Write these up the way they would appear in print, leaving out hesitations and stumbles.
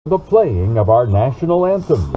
the playing of our national anthem.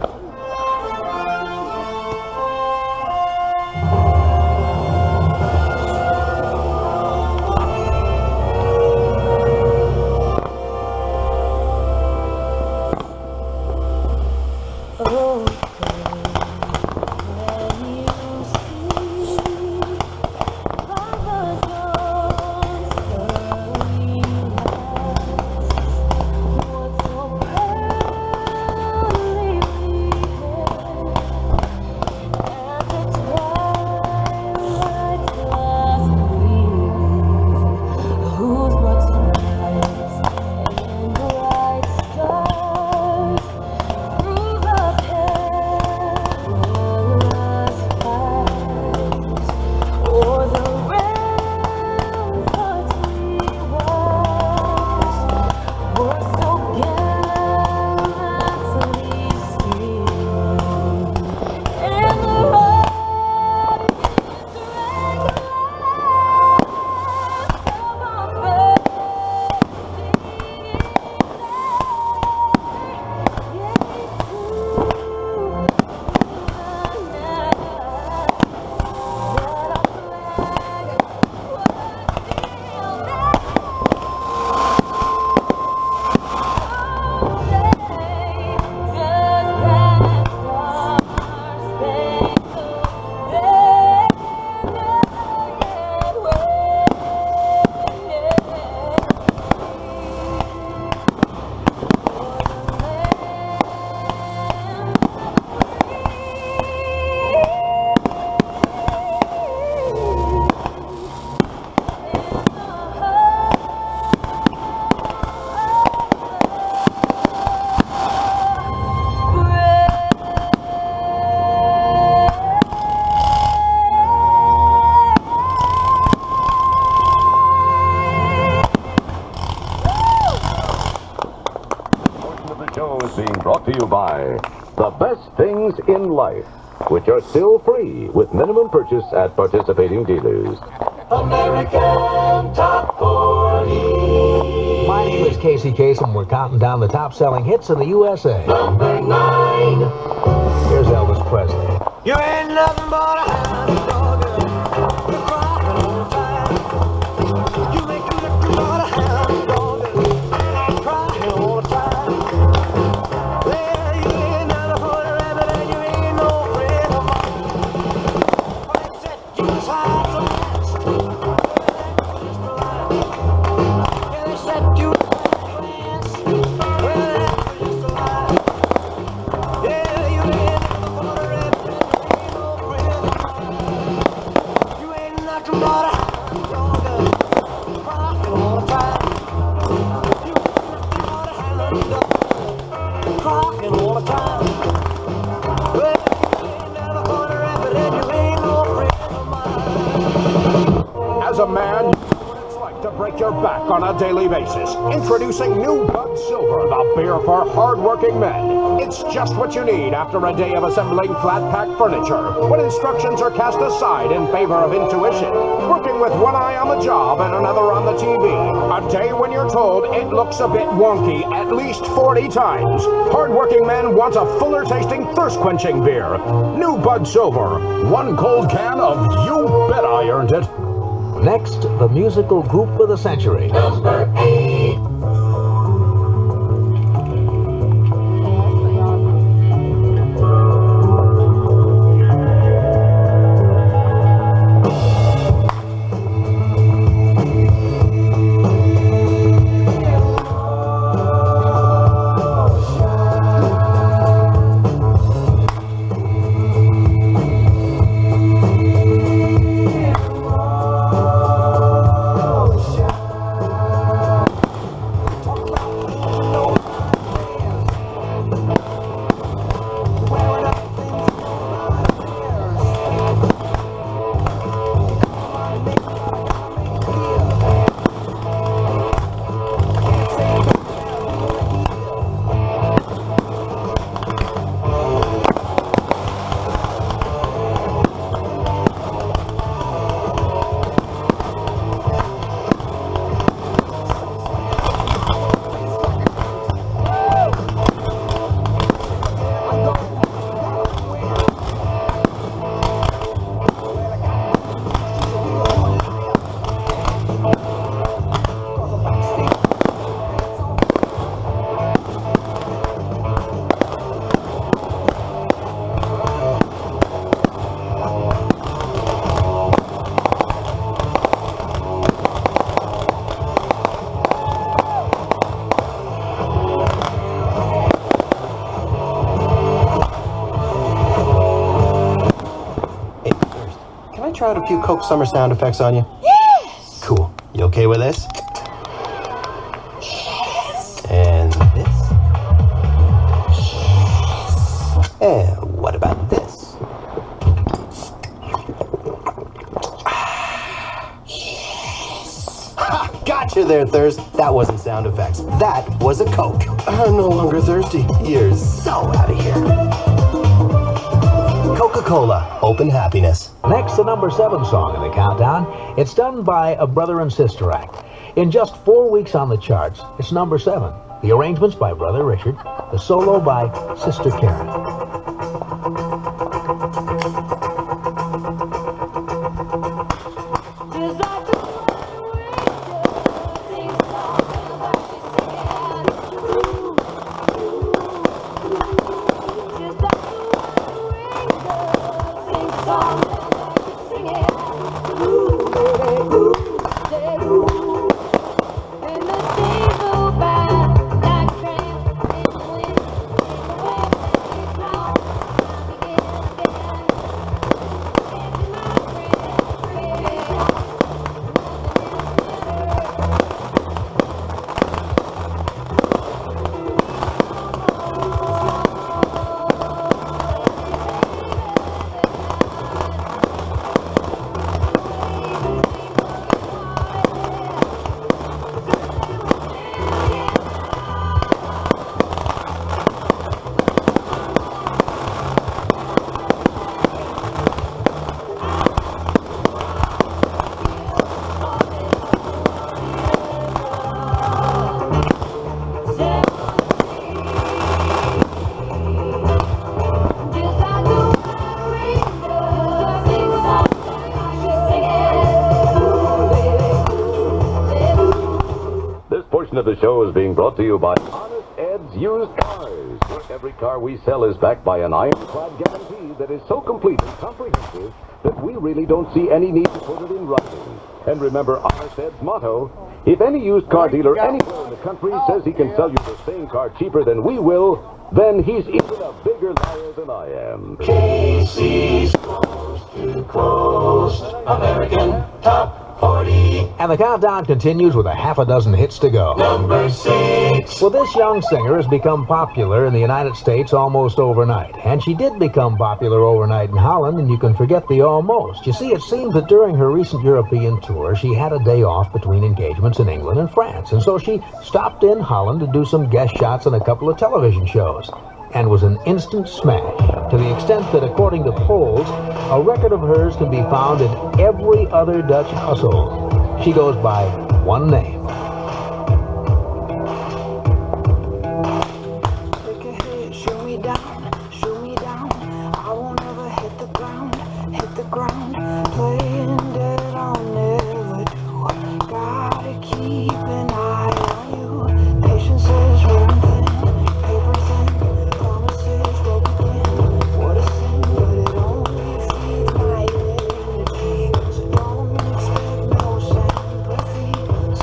Being brought to you by the best things in life, which are still free with minimum purchase at participating dealers. American Top 40. My name is Casey Kasem. We're counting down the top-selling hits in the USA. Number 9. Here's Elvis Presley. You ain't nothing but a hound dog. You're crying all the time. You ain't nothing but a hound dog. Crying all the time. Well, you ain't nothing but a rabbit and you ain't no friend of mine. I said you was hard to last. Yeah, they said you was hard to last. Well, that's just a lie. Yeah, you ain't nothing but a rabbit and you ain't no friend of mine. You ain't nothing but a hound dog. Crying all the time. You ain't nothing but a hound dog. Crying all the time. Well, you ain't never gonna rap it and you ain't no friend of mine. As a man, you know what it's like to break your back on a daily basis. Introducing new Bud Silver, the beer for hard-working men. It's just what you need after a day of assembling flat-pack furniture, when instructions are cast aside in favor of intuition. Working with one eye on the job and another on the TV. A day when you're told it looks a bit wonky at least 40 times. Hard-working men want a fuller-tasting, thirst-quenching beer. New Bud Silver. One cold can of You Bet I Earned It. Next, the musical group of the century. Number 8. out a few Coke Summer sound effects on you? Yes! Cool. You okay with this? Yes! And this? Yes! And what about this? Yes! Ha! Gotcha there, Thurs. That wasn't sound effects. That was a Coke. I'm no longer thirsty. You're so out of here. Coca-Cola. Open happiness. Next, the number 7 song in the countdown. It's done by a brother and sister act. In just 4 weeks on the charts, it's number 7. The arrangements by Brother Richard, the solo by Sister Karen. Of the show is being brought to you by Honest Ed's Used Cars, where every car we sell is backed by an ironclad guarantee that is so complete and comprehensive that we really don't see any need to put it in writing. And remember Honest Ed's motto, if any used car dealer anywhere in the country says he can sell you the same car cheaper than we will, then he's even a bigger liar than I am. Casey's Coast to Coast American Top 40. And the countdown continues with a half a dozen hits to go. Number 6. Well, this young singer has become popular in the United States almost overnight. And she did become popular overnight in Holland, and you can forget the almost. You see, it seems that during her recent European tour, she had a day off between engagements in England and France. And so she stopped in Holland to do some guest shots on a couple of television shows. And was an instant smash, to the extent that, according to polls, a record of hers can be found in every other Dutch household. She goes by one name. Take a hit, shoot me down, shoot me down. I won't ever hit the ground, playing dead I'll never do. Gotta keep an eye on you. Patience is wearing thin, paper thin. Promises will begin. What a sin, but it only feeds my energy. So don't expect no sympathy.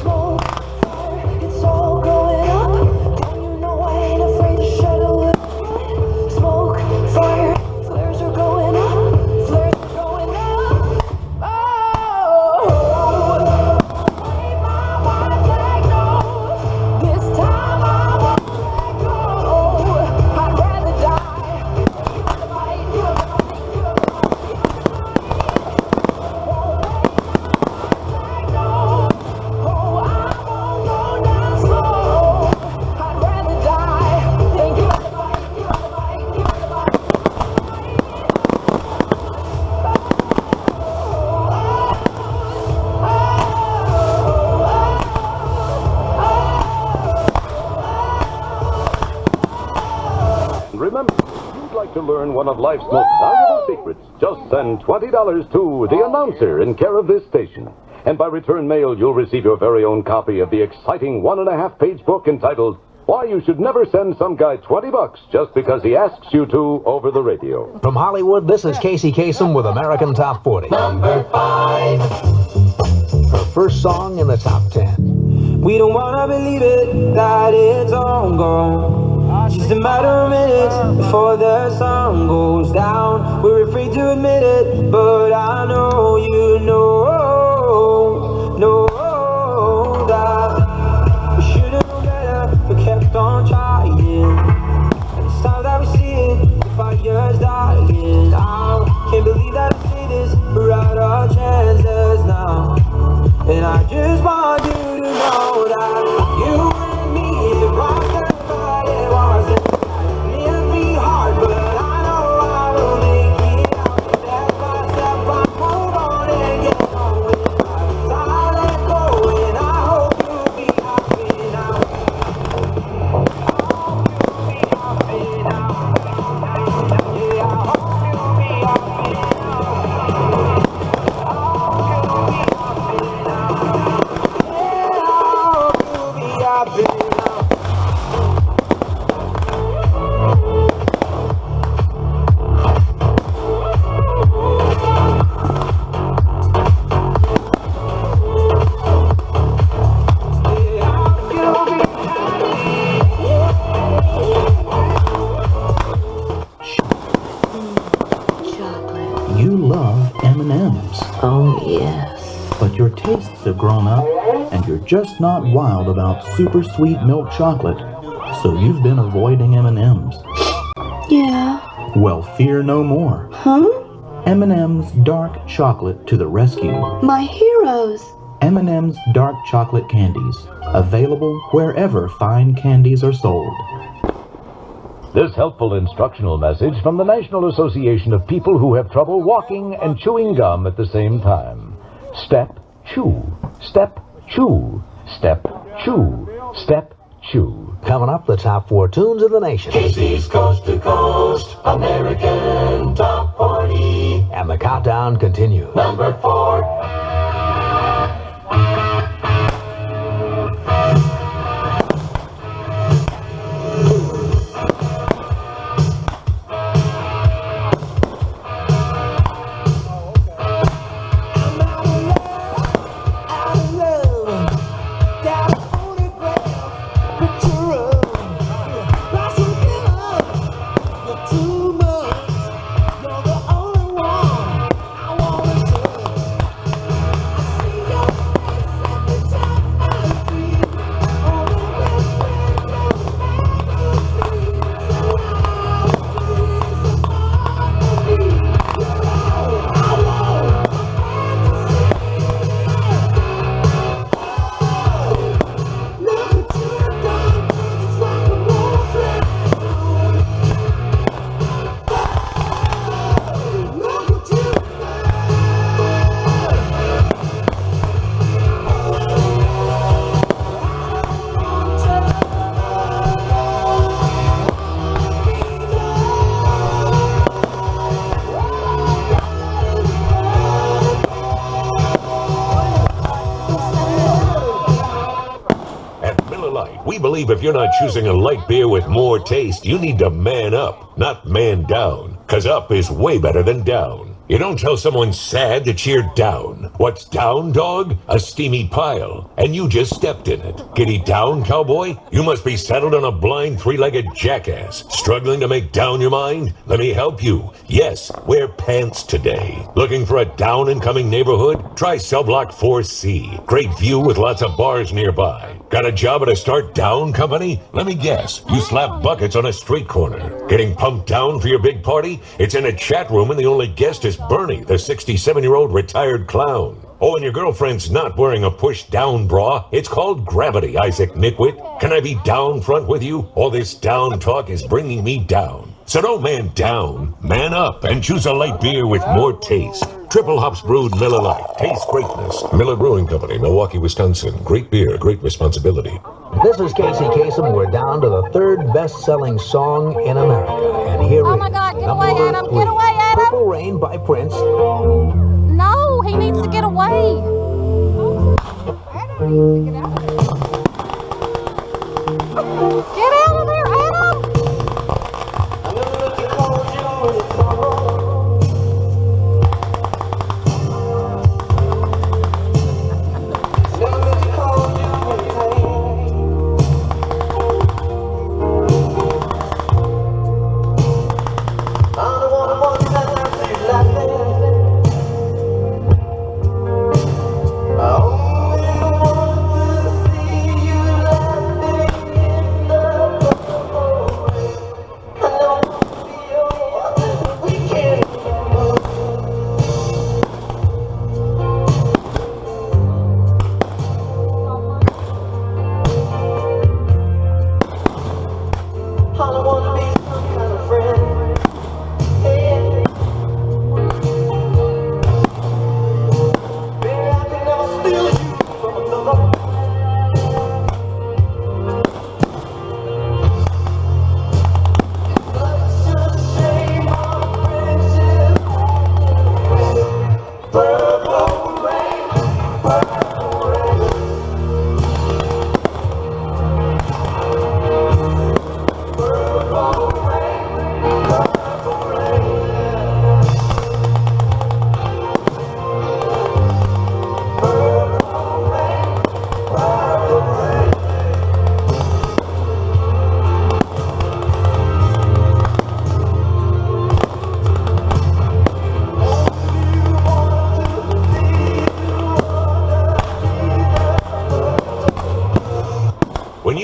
Smoke, fire, it's all going up. Don't you know I ain't afraid to shed a little blood? Smoke, fire, flares are going up. Flares are going up. Oh, ain't my mind like no. This time I won't let go. I'd rather die. You have the fight, you have the fight, you have the fight, you have the fight. Won't let go. Oh, I won't go down slow. I'd rather die. Thank you have the fight, you have the fight, you have the fight. Remember, if you'd like to learn one of life's most valuable secrets, just send $20 to the announcer in care of this station. And by return mail, you'll receive your very own copy of the exciting 1.5-page book entitled Why You Should Never Send Some Guy $20 Just Because He Asks You to over the radio. From Hollywood, this is Casey Kasem with American Top 40. Number 5. Her first song in the top 10. We don't wanna believe it, that it's all gone. just a matter of minutes before the sun goes down. We're afraid to admit it, but I know you know that we should have known better, but kept on trying. And it's time that we see it, the fire's dying out. Can't believe that I say this, we're out of chances now. And I just want you to know that you and me, it wasn't bad, it wasn't meant to be hard, but I know I will make it out. Step by step, I move on and get on with life. I let go and I hope you'll be happy now. Yeah, I hope you'll be happy now. You love M&Ms. Oh, yes. But your tastes have grown up, and you're just not wild about super sweet milk chocolate. So you've been avoiding M&Ms. Yeah. Well, fear no more. Huh? M&M's Dark Chocolate to the rescue. My heroes. M&M's Dark Chocolate Candies. Available wherever fine candies are sold. This helpful instructional message from the National Association of People Who Have Trouble Walking and Chewing Gum at the same time. Step, chew. Step, chew. Step, chew. Step, chew. Coming up, the top 4 tunes of the nation. Casey's Coast to Coast American Top 40. And the countdown continues. Number 4. We believe if you're not choosing a light beer with more taste, you need to man up, not man down. 'Cause up is way better than down. You don't tell someone sad to cheer down. What's down, dog? A steamy pile. And you just stepped in it. Giddy down, cowboy? You must be saddled on a blind three-legged jackass. Struggling to make down your mind? Let me help you. Yes, wear pants today. Looking for a down-and-coming neighborhood? Try Cell Block 4C. Great view with lots of bars nearby. Got a job at a start down company? Let me guess. You slap buckets on a street corner. Getting pumped down for your big party? It's in a chat room and the only guest is Bernie, the 67-year-old retired clown. Oh, and your girlfriend's not wearing a push-down bra. It's called gravity, Isaac Nitwit. Can I be down front with you? All this down talk is bringing me down. So don't man down, man up, and choose a light beer with more taste. Triple hops brewed Miller Lite. Taste greatness. Miller Brewing Company, Milwaukee, Wisconsin. Great beer, great responsibility. This is Casey Kasem. We're down to the 3rd best-selling song in America. And here Oh is my God, get number away, Adam, 3, get away, Adam. Purple Rain by Prince. No, he needs to get away. Adam needs to get out of there. Get out of there, Adam!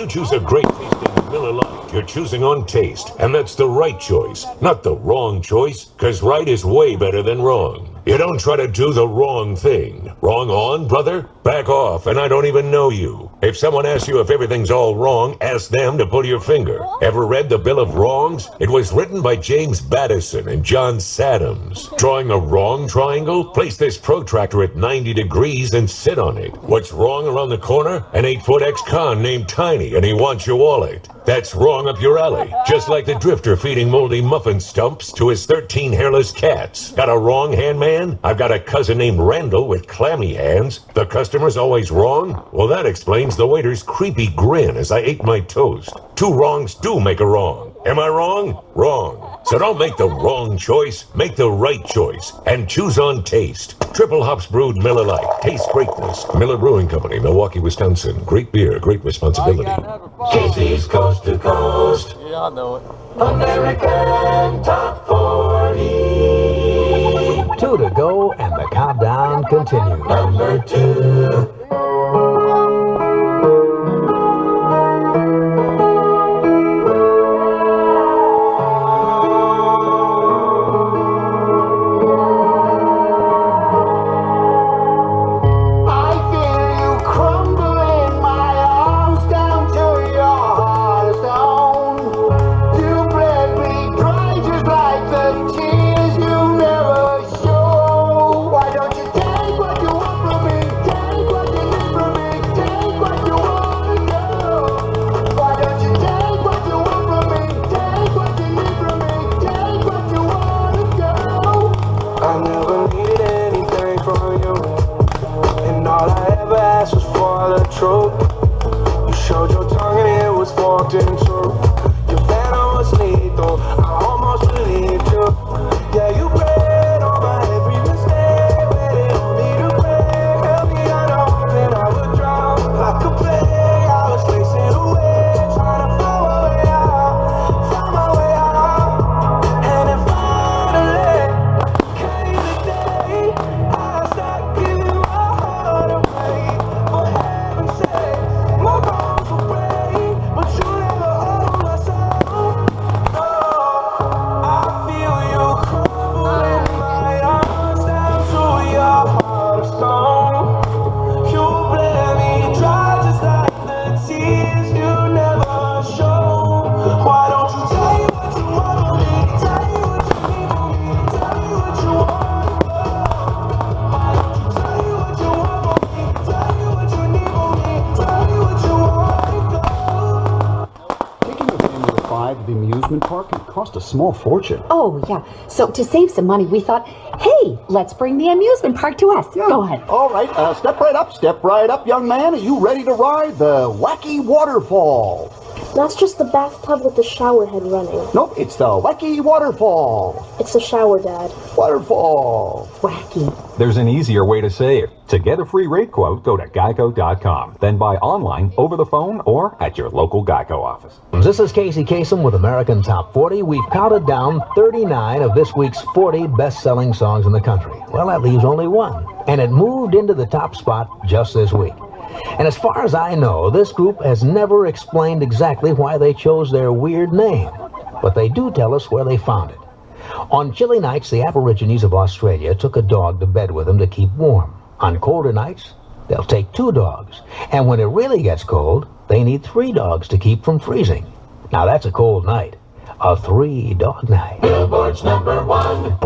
you choose a great tasting Miller Lite, you're choosing on taste. And that's the right choice, not the wrong choice, because right is way better than wrong. You don't try to do the wrong thing. Wrong on, brother? Back off, and I don't even know you. If someone asks you if everything's all wrong, ask them to pull your finger. Ever read the Bill of Wrongs? It was written by James Battison and John Sadams. Drawing a wrong triangle? Place this protractor at 90 degrees and sit on it. What's wrong around the corner? An 8-foot ex-con named Tiny, and he wants your wallet. That's wrong up your alley. Just like the drifter feeding moldy muffin stumps to his 13 hairless cats. Got a wrong hand man? I've got a cousin named Randall with clammy hands. The customer's always wrong? Well, that explains the waiter's creepy grin as I ate my toast. Two wrongs do make a wrong. Am I wrong? Wrong. So don't make the wrong choice. Make the right choice. And choose on taste. Triple hops brewed Miller Lite. Taste greatness. Miller Brewing Company, Milwaukee, Wisconsin. Great beer, great responsibility. Casey's Coast to Coast. Yeah, I know it. American Top 40. 2 to go, and the countdown continues. Number 2. You showed your tongue and it was forked in two. Your venom was lethal, I almost believed you. Yeah, you prayed on my every mistake, waited on me to break. Held me under hoping I would drop. I could play, I was racing away, trying to find my way out. And then finally came the day I stopped giving my heart away. For heaven's sake, my bones will break, but you never own my soul. Oh, I feel you crumble in my arms down to your heart of stone. You bled me dry just like the tears you never show. Why don't you tell me what you want from me? Tell me what you need from me. Tell me what you want. Why don't you tell me what you want from me? Tell me what you need from me. Tell me what you want. Taking a family of 5 to the amusement park can cost a small fortune. Oh, yeah. So to save some money, we thought, hey, let's bring the amusement park to us. Go ahead. All right, step right up, young man. Are you ready to ride the Wacky Waterfall? That's just the bathtub with the shower head running. Nope, it's the Wacky Waterfall. It's a shower, Dad. Waterfall. Wacky. There's an easier way to save. To get a free rate quote, go to geico.com. Then buy online, over the phone, or at your local Geico office. This is Casey Kasem with American Top 40. We've counted down 39 of this week's 40 best-selling songs in the country. Well, that leaves only one. And it moved into the top spot just this week. And as far as I know, this group has never explained exactly why they chose their weird name. But they do tell us where they found it. On chilly nights, the Aborigines of Australia took a dog to bed with them to keep warm. On colder nights, they'll take 2 dogs. And when it really gets cold, they need 3 dogs to keep from freezing. Now that's a cold night. A 3-dog night. Billboard's number 1.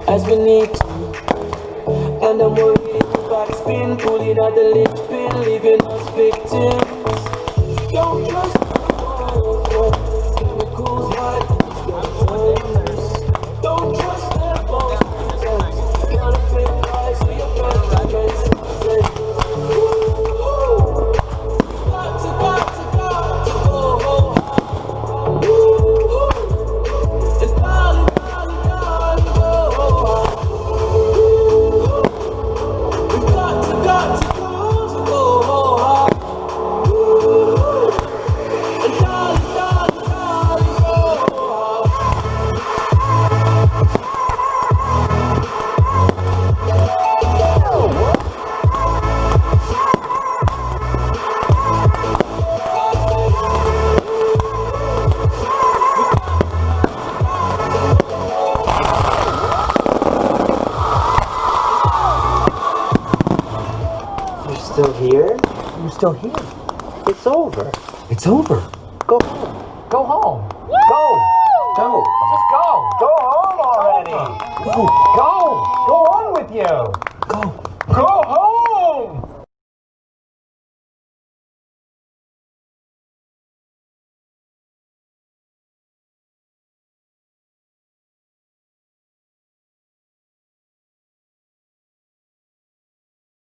as we need to. And I'm worried the backspin, pulling out the linchpin, leaving us victims. Don't trust the chemicals, what don't trust that false pretense. Counterfeit lies, so your best defense. Got to go hard. And darling, go hard. We got to go hard. And darling, go hard. You're still here? You're still here. It's over. It's over. Go home. Go home. Go. Go. Just go. Go home already. Go. Go. Go on with you. Go. Go home.